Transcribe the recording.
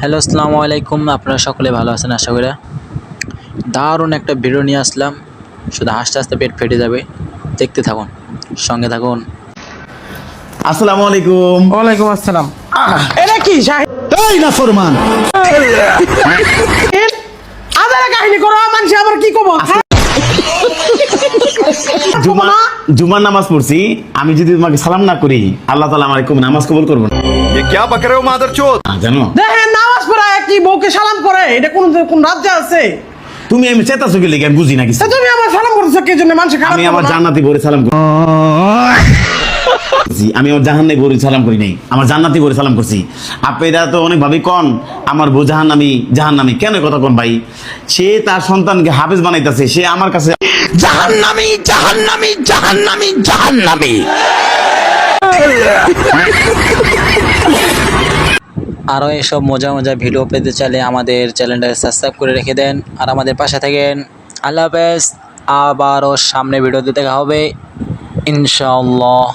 Hello, আসসালামু আলাইকুম। আপনারা সকলে ভালো আছেন আশা করি। দারুণ একটা ভিডিও নিয়ে আসলাম, শুধু হাসতে হাসতে পেট ফেটে যাবে। দেখতে থাকুন, সঙ্গে থাকুন। আসসালামু আলাইকুম। ওয়ালাইকুম আসসালাম। এটা কি শাহিদ? এই না ফরমান আদারে কাহিনী করো, মানুষ আবার কি কব? জুমার নামাজ পড়ছি, আমি যদি তোমাকে সালাম না করি আল্লাহ তাআলা আমার নামাজ কবুল করবে না। ये क्या बक रहे हो मादरचोद? জানো দেখেন নামাজ পড়ায় কি বউকে সালাম করে? এটা কোন রাজ্যে আছে? তুমি আমি চেতাছো কি লেগে? আমি বুঝি না কিছু। তা তুমি আমার সালাম করছো কি জন্য? মানুষ খারাপ আমি বলে আমার না? জান্নাতি বউরে সালাম করছি। আমি আমার জাহান্নামী বউরে সালাম করি নাই, আমার জান্নাতি বউরে সালাম করছি। আপনারা তো অনেক ভাবি কন আমার বউ জাহান্নামী কেন কথা কন ভাই? সে তার সন্তানকে হাফেজ বানাইতেছে, সে আমার কাছে জাহান্নামী। আরও এসব মজা মজা ভিডিও পেতে চাইলে আমাদের চ্যানেলটাকে সাবস্ক্রাইব করে রেখে দেন, আর আমাদের পাশে থাকেন। আল্লাহ হাফেজ। আবারও সামনে ভিডিওতে দেখা হবে ইনশাআল্লাহ।